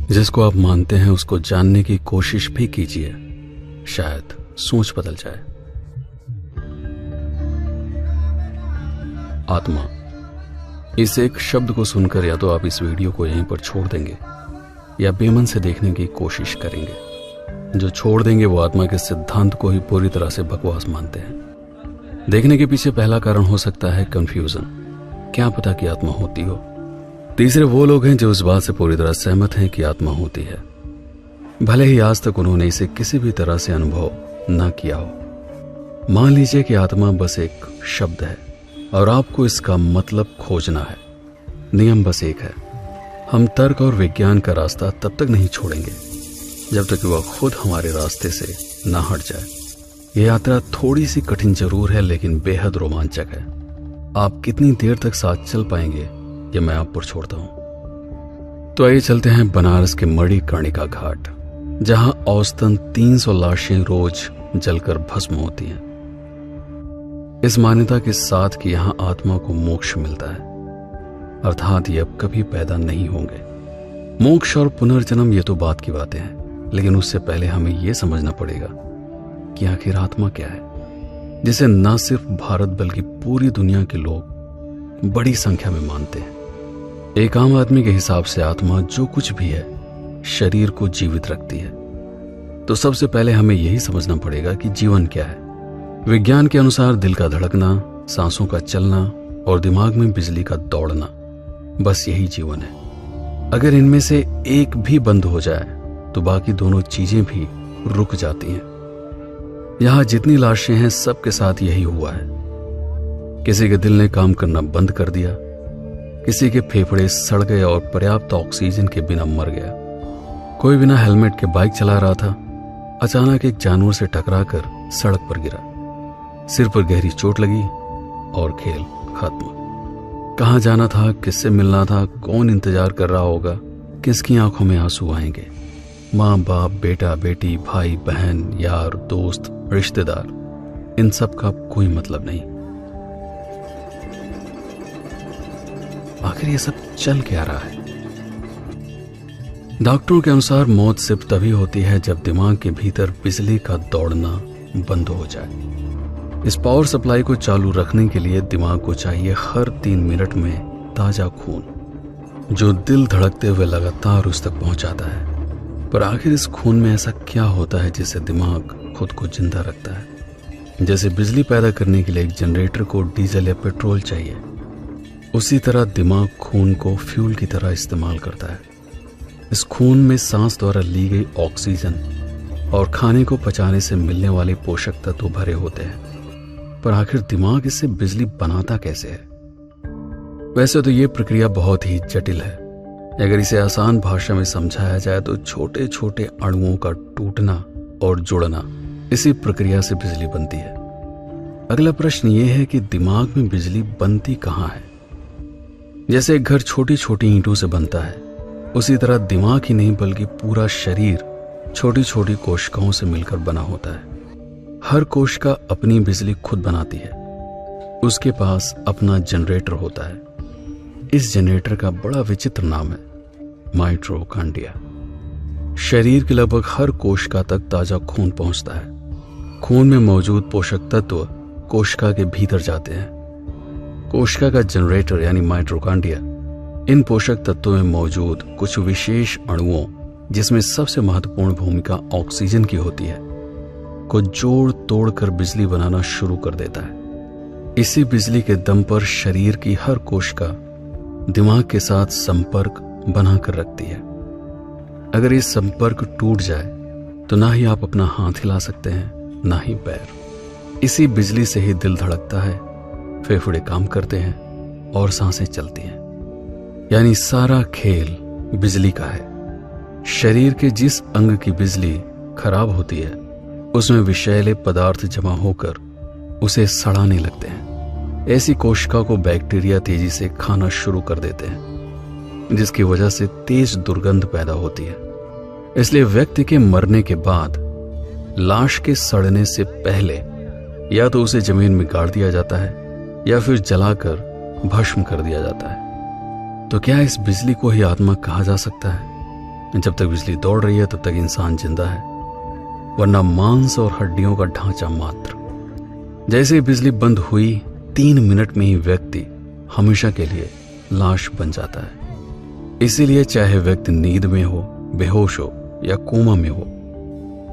जिसको आप मानते हैं उसको जानने की कोशिश भी कीजिए, शायद सोच बदल जाए। आत्मा, इस एक शब्द को सुनकर या तो आप इस वीडियो को यहीं पर छोड़ देंगे या बेमन से देखने की कोशिश करेंगे। जो छोड़ देंगे वो आत्मा के सिद्धांत को ही पूरी तरह से बकवास मानते हैं। देखने के पीछे पहला कारण हो सकता है कंफ्यूजन, क्या पता कि आत्मा होती हो। तीसरे वो लोग हैं जो इस बात से पूरी तरह सहमत हैं कि आत्मा होती है, भले ही आज तक उन्होंने इसे किसी भी तरह से अनुभव ना किया हो। मान लीजिए कि आत्मा बस एक शब्द है और आपको इसका मतलब खोजना है। नियम बस एक है, हम तर्क और विज्ञान का रास्ता तब तक नहीं छोड़ेंगे जब तक कि वह खुद हमारे रास्ते से ना हट जाए। यह यात्रा थोड़ी सी कठिन जरूर है, लेकिन बेहद रोमांचक है। आप कितनी देर तक साथ चल पाएंगे ये मैं आप पर छोड़ता हूं। तो आइए चलते हैं बनारस के मणिकर्णिका घाट, जहां औसतन 300 लाशें रोज जलकर भस्म होती हैं। इस मान्यता के साथ कि यहां आत्मा को मोक्ष मिलता है, अर्थात ये अब कभी पैदा नहीं होंगे। मोक्ष और पुनर्जन्म ये तो बात की बातें हैं, लेकिन उससे पहले हमें यह समझना पड़ेगा कि आखिर आत्मा क्या है, जिसे न सिर्फ भारत बल्कि पूरी दुनिया के लोग बड़ी संख्या में मानते हैं। एक आम आदमी के हिसाब से आत्मा जो कुछ भी है शरीर को जीवित रखती है। तो सबसे पहले हमें यही समझना पड़ेगा कि जीवन क्या है। विज्ञान के अनुसार दिल का धड़कना, सांसों का चलना और दिमाग में बिजली का दौड़ना, बस यही जीवन है। अगर इनमें से एक भी बंद हो जाए तो बाकी दोनों चीजें भी रुक जाती हैं। यहां जितनी लाशें हैं सबके साथ यही हुआ है। किसी के दिल ने काम करना बंद कर दिया, किसी के फेफड़े सड़ गए और पर्याप्त ऑक्सीजन के बिना मर गया। कोई बिना हेलमेट के बाइक चला रहा था, अचानक एक जानवर से टकराकर सड़क पर गिरा, सिर पर गहरी चोट लगी और खेल खत्म। कहां जाना था, किससे मिलना था, कौन इंतजार कर रहा होगा, किसकी आंखों में आंसू आएंगे, माँ बाप, बेटा बेटी, भाई बहन, यार दोस्त, रिश्तेदार, इन सब का कोई मतलब नहीं। आखिर ये सब चल क्या रहा है? डॉक्टरों के अनुसार मौत सिर्फ तभी होती है जब दिमाग के भीतर बिजली का दौड़ना बंद हो जाए। इस पावर सप्लाई को चालू रखने के लिए दिमाग को चाहिए हर 3 मिनट में ताजा खून, जो दिल धड़कते हुए लगातार उस तक पहुंचाता है। पर आखिर इस खून में ऐसा क्या होता है जिससे दिमाग खुद को जिंदा रखता है? जैसे बिजली पैदा करने के लिए एक जनरेटर को डीजल या पेट्रोल चाहिए, उसी तरह दिमाग खून को फ्यूल की तरह इस्तेमाल करता है। इस खून में सांस द्वारा ली गई ऑक्सीजन और खाने को पचाने से मिलने वाले पोषक तत्व भरे होते हैं। पर आखिर दिमाग इससे बिजली बनाता कैसे है? वैसे तो ये प्रक्रिया बहुत ही जटिल है। अगर इसे आसान भाषा में समझाया जाए तो छोटे छोटे अणुओं का टूटना और जुड़ना, इसी प्रक्रिया से बिजली बनती है। अगला प्रश्न ये है कि दिमाग में बिजली बनती कहाँ है? जैसे एक घर छोटी छोटी ईंटों से बनता है, उसी तरह दिमाग ही नहीं बल्कि पूरा शरीर छोटी छोटी कोशिकाओं से मिलकर बना होता है। हर कोशिका अपनी बिजली खुद बनाती है। उसके पास अपना जनरेटर होता है। इस जनरेटर का बड़ा विचित्र नाम है माइटोकॉन्ड्रिया। शरीर के लगभग हर कोशिका तक ताजा खून पहुंचता है। खून में मौजूद पोषक तत्व कोशिका के भीतर जाते हैं। कोशिका का जनरेटर यानी माइटोकॉन्ड्रिया इन पोषक तत्वों में मौजूद कुछ विशेष अणुओं, जिसमें सबसे महत्वपूर्ण भूमिका ऑक्सीजन की होती है, को जोड़ तोड़ कर बिजली बनाना शुरू कर देता है। इसी बिजली के दम पर शरीर की हर कोशिका दिमाग के साथ संपर्क बनाकर रखती है। अगर ये संपर्क टूट जाए तो ना ही आप अपना हाथ हिला सकते हैं, ना ही पैर। इसी बिजली से ही दिल धड़कता है, फेफड़े काम करते हैं और सांसें चलती हैं। यानी सारा खेल बिजली का है। शरीर के जिस अंग की बिजली खराब होती है, उसमें विषैले पदार्थ जमा होकर उसे सड़ाने लगते हैं। ऐसी कोशिका को बैक्टीरिया तेजी से खाना शुरू कर देते हैं, जिसकी वजह से तेज दुर्गंध पैदा होती है। इसलिए व्यक्ति के मरने के बाद लाश के सड़ने से पहले या तो उसे जमीन में गाड़ दिया जाता है या फिर जलाकर भस्म कर दिया जाता है। तो क्या इस बिजली को ही आत्मा कहा जा सकता है? जब तक बिजली दौड़ रही है तब तक इंसान जिंदा है, वरना मांस और हड्डियों का ढांचा मात्र। जैसे ही बिजली बंद हुई 3 मिनट में ही व्यक्ति हमेशा के लिए लाश बन जाता है। इसीलिए चाहे व्यक्ति नींद में हो, बेहोश हो या कोमा में हो,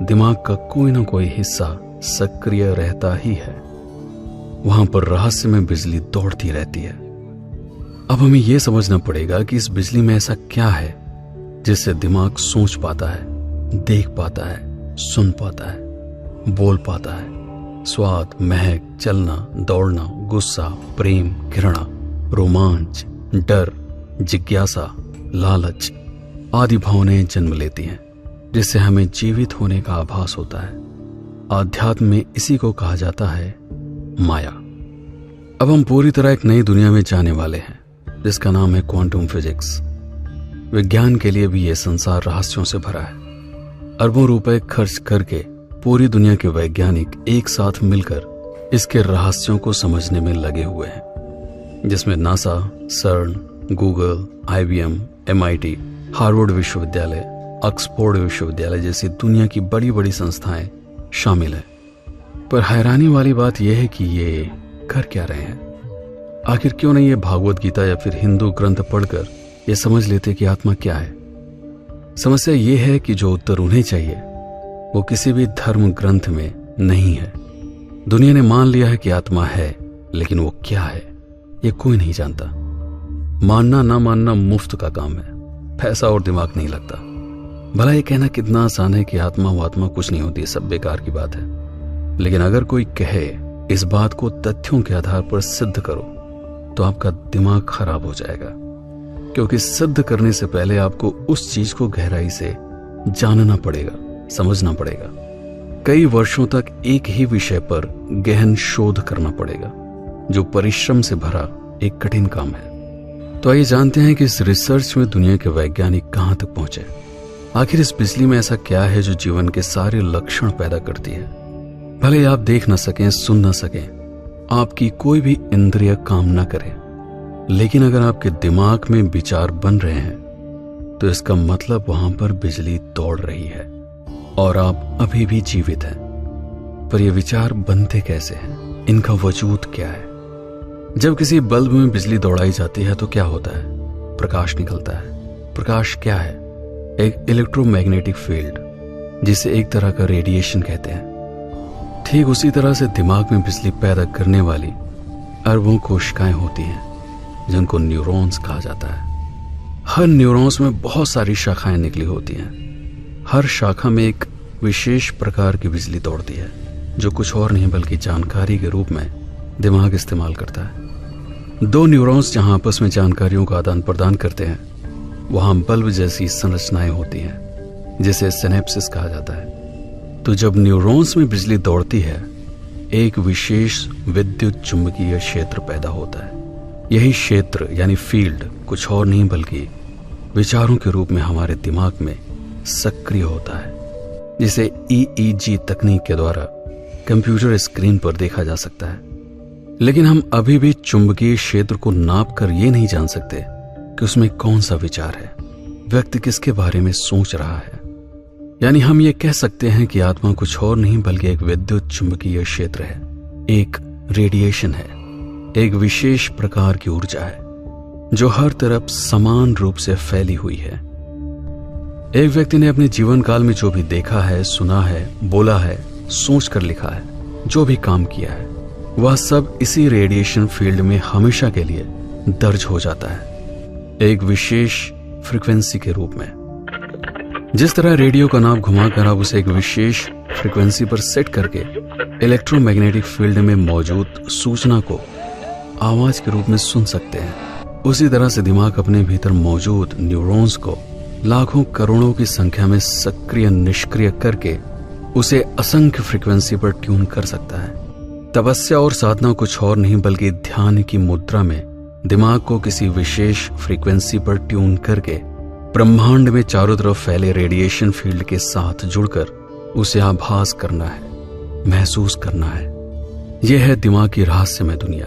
दिमाग का कोई ना कोई हिस्सा सक्रिय रहता ही है। वहां पर रहस्य में बिजली दौड़ती रहती है। अब हमें यह समझना पड़ेगा कि इस बिजली में ऐसा क्या है जिससे दिमाग सोच पाता है, देख पाता है, सुन पाता है, बोल पाता है। स्वाद, महक, चलना, दौड़ना, गुस्सा, प्रेम, घृणा, रोमांच, डर, जिज्ञासा, लालच आदि भावनाएं जन्म लेती हैं, जिससे हमें जीवित होने का आभास होता है। आध्यात्म में इसी को कहा जाता है माया। अब हम पूरी तरह एक नई दुनिया में जाने वाले हैं, जिसका नाम है क्वांटम फिजिक्स। विज्ञान के लिए भी यह संसार रहस्यों से भरा है। अरबों रुपए खर्च करके पूरी दुनिया के वैज्ञानिक एक साथ मिलकर इसके रहस्यों को समझने में लगे हुए हैं, जिसमें नासा, सर्न, गूगल, IBM, MIT, हार्वर्ड विश्वविद्यालय, ऑक्सफोर्ड विश्वविद्यालय जैसी दुनिया की बड़ी बड़ी संस्थाएं शामिल हैं। पर हैरानी वाली बात यह है कि ये कर क्या रहे हैं? आखिर क्यों नहीं ये भागवत गीता या फिर हिंदू ग्रंथ पढ़कर ये समझ लेते कि आत्मा क्या है? समस्या ये है कि जो उत्तर उन्हें चाहिए वो किसी भी धर्म ग्रंथ में नहीं है। दुनिया ने मान लिया है कि आत्मा है, लेकिन वो क्या है ये कोई नहीं जानता। मानना ना मानना मुफ्त का काम है, पैसा और दिमाग नहीं लगता। भला ये कहना कितना आसान है कि आत्मा व आत्मा कुछ नहीं होती, सब बेकार की बात है। लेकिन अगर कोई कहे इस बात को तथ्यों के आधार पर सिद्ध करो, तो आपका दिमाग खराब हो जाएगा, क्योंकि सिद्ध करने से पहले आपको उस चीज को गहराई से जानना पड़ेगा, समझना पड़ेगा। कई वर्षों तक एक ही विषय पर गहन शोध करना पड़ेगा, जो परिश्रम से भरा एक कठिन काम है। तो आइए जानते हैं कि इस रिसर्च में दुनिया के वैज्ञानिक कहां तक पहुंचे। आखिर इस बिजली में ऐसा क्या है जो जीवन के सारे लक्षण पैदा करती है? भले आप देख ना सकें, सुन ना सकें, आपकी कोई भी इंद्रिय काम ना करे, लेकिन अगर आपके दिमाग में विचार बन रहे हैं तो इसका मतलब वहां पर बिजली दौड़ रही है और आप अभी भी जीवित हैं। पर ये विचार बनते कैसे हैं? इनका वजूद क्या है? जब किसी बल्ब में बिजली दौड़ाई जाती है तो क्या होता है? प्रकाश निकलता है। प्रकाश क्या है? एक इलेक्ट्रोमैग्नेटिक फील्ड, जिसे एक तरह का रेडिएशन कहते हैं। ठीक उसी तरह से दिमाग में बिजली पैदा करने वाली अरबों कोशिकाएं होती हैं, जिनको न्यूरॉन्स कहा जाता है। हर न्यूरॉन्स में बहुत सारी शाखाएं निकली होती हैं। हर शाखा में एक विशेष प्रकार की बिजली दौड़ती है, जो कुछ और नहीं बल्कि जानकारी के रूप में दिमाग इस्तेमाल करता है। दो न्यूरॉन्स जहां आपस में जानकारियों का आदान प्रदान करते हैं, वहां बल्ब जैसी संरचनाएं होती हैं, जिसे सिनेप्सिस कहा जाता है। तो जब न्यूरॉन्स में बिजली दौड़ती है, एक विशेष विद्युत चुंबकीय क्षेत्र पैदा होता है। यही क्षेत्र यानी फील्ड कुछ और नहीं बल्कि विचारों के रूप में हमारे दिमाग में सक्रिय होता है, जिसे EEG तकनीक के द्वारा कंप्यूटर स्क्रीन पर देखा जा सकता है। लेकिन हम अभी भी चुंबकीय क्षेत्र को नाप कर ये नहीं जान सकते कि उसमें कौन सा विचार है, व्यक्ति किसके बारे में सोच रहा है। यानी हम ये कह सकते हैं कि आत्मा कुछ और नहीं बल्कि एक विद्युत चुंबकीय क्षेत्र है, एक रेडिएशन है, एक विशेष प्रकार की ऊर्जा है जो हर तरफ समान रूप से फैली हुई है। एक व्यक्ति ने अपने जीवन काल में जो भी देखा है, सुना है, बोला है, सोच कर लिखा है, जो भी काम किया है, वह सब इसी रेडिएशन फील्ड में हमेशा के लिए दर्ज हो जाता है, एक विशेष फ्रीक्वेंसी के रूप में। जिस तरह रेडियो का नाम घुमाकर आप उसे एक विशेष फ्रीक्वेंसी पर सेट करके इलेक्ट्रोमैग्नेटिक फील्ड में मौजूद सूचना को आवाज के रूप में सुन सकते हैं, उसी तरह से दिमाग अपने भीतर मौजूद न्यूरॉन्स को लाखों करोड़ों की संख्या में सक्रिय निष्क्रिय करके उसे असंख्य फ्रीक्वेंसी पर ट्यून कर सकता है। तपस्या और साधना कुछ और नहीं बल्कि ध्यान की मुद्रा में दिमाग को किसी विशेष फ्रीक्वेंसी पर ट्यून करके ब्रह्मांड में चारों तरफ फैले रेडिएशन फील्ड के साथ जुड़कर उसे आभास करना है, महसूस करना है। यह है दिमाग की रहस्यमय दुनिया।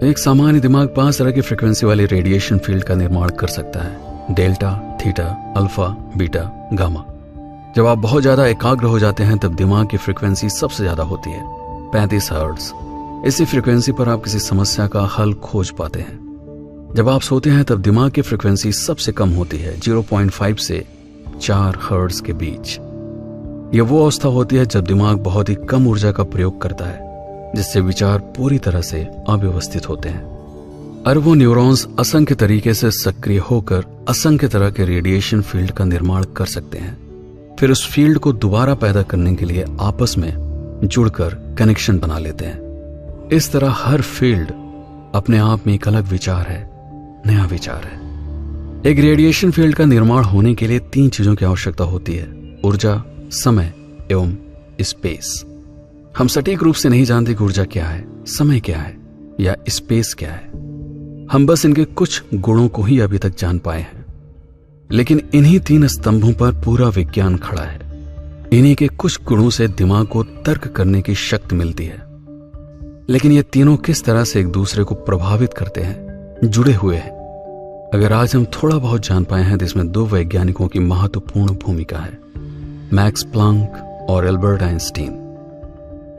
एक सामान्य दिमाग 5 तरह की फ्रीक्वेंसी वाली रेडिएशन फील्ड का निर्माण कर सकता है: delta, theta, alpha, beta, gamma. जब आप बहुत ज्यादा एकाग्र हो जाते हैं तब दिमाग की फ्रीक्वेंसी सबसे ज्यादा होती है 35 हर्ट्ज। इसी फ्रीक्वेंसी पर आप किसी समस्या का हल खोज पाते हैं। जब आप सोते हैं तब दिमाग की फ्रीक्वेंसी सबसे कम होती है 0.5 से 4 हर्ट्ज के बीच। यह वो अवस्था होती है जब दिमाग बहुत ही कम ऊर्जा का प्रयोग करता है, जिससे विचार पूरी तरह से अव्यवस्थित होते हैं। अरबों न्यूरॉन्स असंख्य तरीके से सक्रिय होकर असंख्य तरह के रेडिएशन फील्ड का निर्माण कर सकते हैं। फिर उस फील्ड को दोबारा पैदा करने के लिए आपस में जुड़कर कनेक्शन बना लेते हैं। इस तरह हर फील्ड अपने आप में एक अलग विचार है, नया विचार है। एक रेडिएशन फील्ड का निर्माण होने के लिए 3 चीजों की आवश्यकता होती है: ऊर्जा, समय एवं स्पेस। हम सटीक रूप से नहीं जानते कि ऊर्जा क्या है, समय क्या है या स्पेस क्या है। हम बस इनके कुछ गुणों को ही अभी तक जान पाए हैं। लेकिन इन्हीं 3 स्तंभों पर पूरा विज्ञान खड़ा है। इन्हीं के कुछ गुणों से दिमाग को तर्क करने की शक्ति मिलती है। लेकिन ये तीनों किस तरह से एक दूसरे को प्रभावित करते हैं, जुड़े हुए हैं। अगर आज हम थोड़ा बहुत जान पाए हैं तो इसमें 2 वैज्ञानिकों की महत्वपूर्ण भूमिका है, मैक्स प्लांक और एल्बर्ट आइंस्टीन।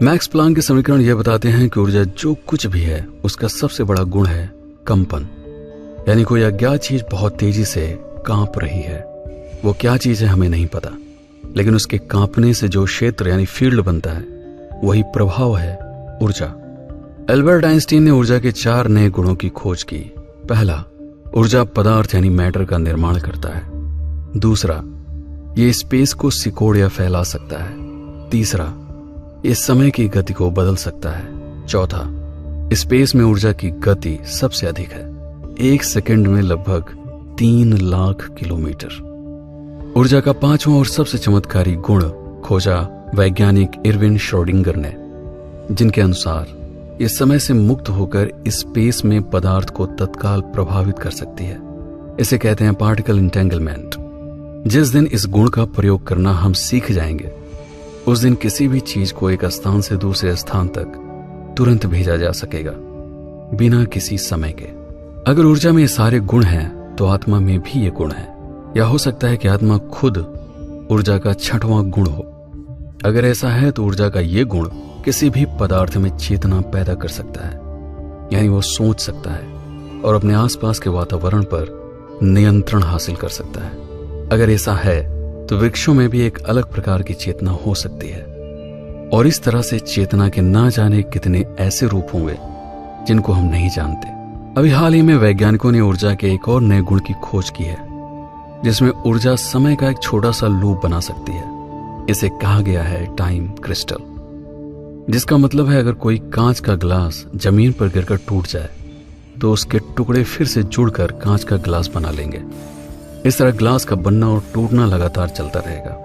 मैक्स प्लांक के समीकरण यह बताते हैं कि ऊर्जा जो कुछ भी है उसका सबसे बड़ा गुण है कंपन, यानी कोई अज्ञात चीज बहुत तेजी से कांप रही है। वो क्या चीज है हमें नहीं पता, लेकिन उसके कांपने से जो क्षेत्र यानी फील्ड बनता है वही प्रभाव है ऊर्जा। एल्बर्ट आइंस्टीन ने ऊर्जा के 4 नए गुणों की खोज की। पहला, ऊर्जा पदार्थ यानी मैटर का निर्माण करता है। दूसरा, ये स्पेस को सिकोड़ या फैला सकता है। तीसरा, ये समय की गति को बदल सकता है। चौथा, स्पेस में ऊर्जा की गति सबसे अधिक है, 1 सेकंड में लगभग 3 लाख किलोमीटर। ऊर्जा का 5वां और सबसे चमत्कारी गुण खोजा वैज्ञानिक इरविन श्रोडिंगर ने, जिनके अनुसार यह समय से मुक्त होकर स्पेस में पदार्थ को तत्काल प्रभावित कर सकती है। इसे कहते हैं पार्टिकल इंटेंगलमेंट। जिस दिन इस गुण का प्रयोग करना हम सीख जाएंगे, उस दिन किसी भी चीज को एक स्थान से दूसरे स्थान तक तुरंत भेजा जा सकेगा, बिना किसी समय के। अगर ऊर्जा में ये सारे गुण हैं तो आत्मा में भी ये गुण है, या हो सकता है कि आत्मा खुद ऊर्जा का 6वां गुण हो। अगर ऐसा है तो ऊर्जा का ये गुण किसी भी पदार्थ में चेतना पैदा कर सकता है, यानी वो सोच सकता है और अपने आसपास के वातावरण पर नियंत्रण हासिल कर सकता है। अगर ऐसा है तो वृक्षों में भी एक अलग प्रकार की चेतना हो सकती है, और इस तरह से चेतना के ना जाने कितने ऐसे रूप होंगे जिनको हम नहीं जानते। अभी हाल ही में वैज्ञानिकों ने ऊर्जा के एक और नए गुण की खोज की है, जिसमें ऊर्जा समय का एक छोटा सा लूप बना सकती है। इसे कहा गया है टाइम क्रिस्टल, जिसका मतलब है अगर कोई कांच का ग्लास जमीन पर गिरकर टूट जाए तो उसके टुकड़े फिर से जुड़कर कांच का ग्लास बना लेंगे। इस तरह ग्लास का बनना और टूटना लगातार चलता रहेगा।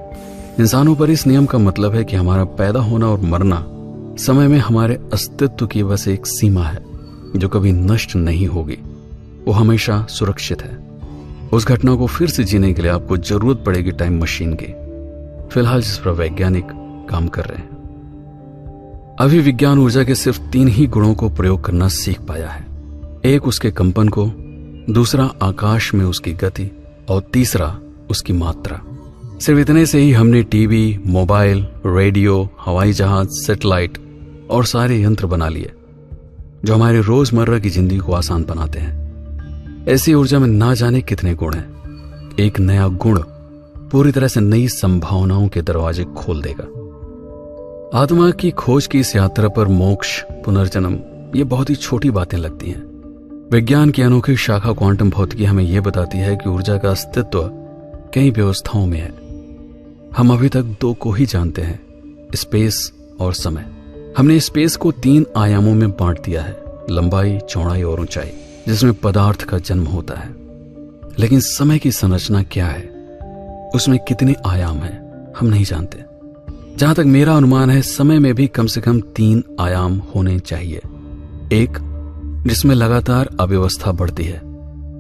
इंसानों पर इस नियम का मतलब है कि हमारा पैदा होना और मरना समय में हमारे अस्तित्व की बस एक सीमा है जो कभी नष्ट नहीं होगी। वो हमेशा सुरक्षित है। उस घटना को फिर से जीने के लिए आपको जरूरत पड़ेगी टाइम मशीन की, फिलहाल जिस पर वैज्ञानिक काम कर रहे हैं। अभी विज्ञान ऊर्जा के सिर्फ 3 ही गुणों को प्रयोग करना सीख पाया है। एक उसके कंपन को, दूसरा आकाश में उसकी गति और तीसरा उसकी मात्रा। सिर्फ इतने से ही हमने टीवी, मोबाइल, रेडियो, हवाई जहाज, सैटेलाइट और सारे यंत्र बना लिए जो हमारे रोजमर्रा की जिंदगी को आसान बनाते हैं। ऐसी ऊर्जा में ना जाने कितने गुण हैं। एक नया गुण पूरी तरह से नई संभावनाओं के दरवाजे खोल देगा। आत्मा की खोज की इस यात्रा पर मोक्ष, पुनर्जन्म, ये बहुत ही छोटी बातें लगती हैं। विज्ञान की अनोखी शाखा क्वांटम भौतिकी हमें यह बताती है कि ऊर्जा का अस्तित्व कई व्यवस्थाओं में है। हम अभी तक 2 को ही जानते हैं, स्पेस और समय। हमने स्पेस को 3 आयामों में बांट दिया है, लंबाई, चौड़ाई और ऊंचाई, जिसमें पदार्थ का जन्म होता है। लेकिन समय की संरचना क्या है, उसमें कितने आयाम हैं, हम नहीं जानते। जहां तक मेरा अनुमान है, समय में भी कम से कम 3 आयाम होने चाहिए। एक, जिसमें लगातार अव्यवस्था बढ़ती है।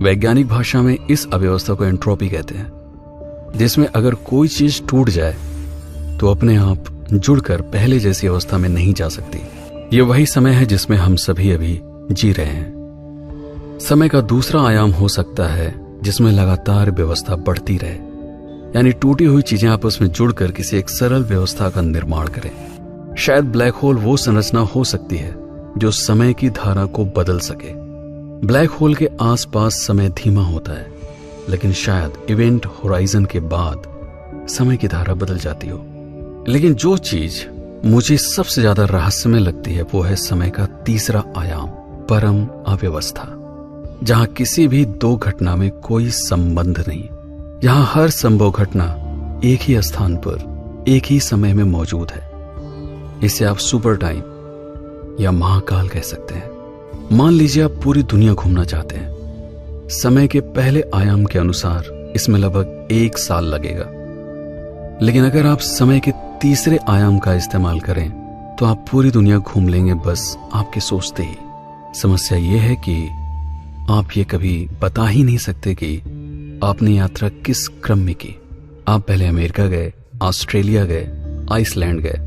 वैज्ञानिक भाषा में इस अव्यवस्था को एंट्रोपी कहते हैं, जिसमें अगर कोई चीज टूट जाए तो अपने आप जुड़कर पहले जैसी अवस्था में नहीं जा सकती। यह वही समय है जिसमें हम सभी अभी जी रहे हैं। समय का दूसरा आयाम हो सकता है जिसमें लगातार व्यवस्था बढ़ती रहे, यानी टूटी हुई चीजें आपस में जुड़कर किसी एक सरल व्यवस्था का निर्माण करें। शायद ब्लैक होल वो संरचना हो सकती है जो समय की धारा को बदल सके। ब्लैक होल के आसपास समय धीमा होता है, लेकिन शायद इवेंट होराइजन के बाद समय की धारा बदल जाती हो। लेकिन जो चीज मुझे सबसे ज्यादा रहस्यमय लगती है वो है समय का तीसरा आयाम, परम अव्यवस्था, जहां किसी भी दो घटना में कोई संबंध नहीं, जहां हर संभव घटना एक ही स्थान पर एक ही समय में मौजूद है। इसे आप सुपर टाइम या महाकाल कह सकते हैं। मान लीजिए आप पूरी दुनिया घूमना चाहते हैं। समय के पहले आयाम के अनुसार इसमें लगभग 1 साल लगेगा, लेकिन अगर आप समय के तीसरे आयाम का इस्तेमाल करें तो आप पूरी दुनिया घूम लेंगे बस आपके सोचते ही। समस्या यह है कि आप ये कभी बता ही नहीं सकते कि आपने यात्रा किस क्रम में की। आप पहले अमेरिका गए, ऑस्ट्रेलिया गए, आइसलैंड गए,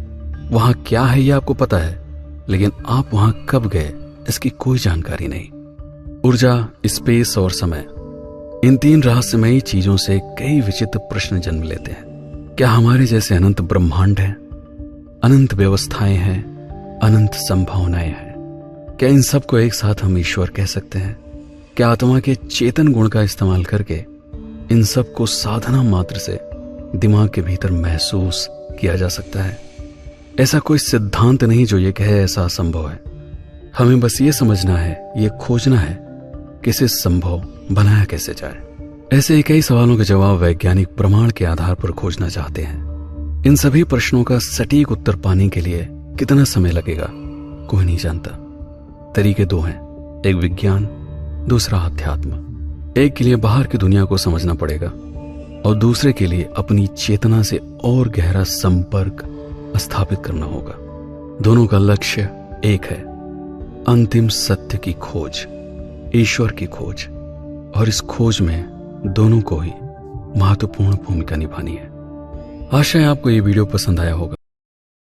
वहां क्या है ये आपको पता है, लेकिन आप वहां कब गए इसकी कोई जानकारी नहीं। ऊर्जा, स्पेस और समय, इन 3 रहस्यमयी चीजों से कई विचित्र प्रश्न जन्म लेते हैं। क्या हमारे जैसे अनंत ब्रह्मांड हैं, अनंत व्यवस्थाएं हैं, अनंत संभावनाएं हैं? क्या इन सब को एक साथ हम ईश्वर कह सकते हैं? क्या आत्मा के चेतन गुण का इस्तेमाल करके इन सब को साधना मात्र से दिमाग के भीतर महसूस किया जा सकता है? ऐसा कोई सिद्धांत नहीं जो ये कहे ऐसा असंभव है। हमें बस ये समझना है, ये खोजना है कि इसे संभव बनाया कैसे जाए। ऐसे ही कई सवालों के जवाब वैज्ञानिक प्रमाण के आधार पर खोजना चाहते हैं। इन सभी प्रश्नों का सटीक उत्तर पाने के लिए कितना समय लगेगा कोई नहीं जानता। तरीके 2 हैं, एक विज्ञान, दूसरा अध्यात्म। एक के लिए बाहर की दुनिया को समझना पड़ेगा और दूसरे के लिए अपनी चेतना से और गहरा संपर्क स्थापित करना होगा। दोनों का लक्ष्य एक है, अंतिम सत्य की खोज, ईश्वर की खोज। और इस खोज में दोनों को ही महत्वपूर्ण भूमिका निभानी है। आशा है आपको ये वीडियो पसंद आया होगा।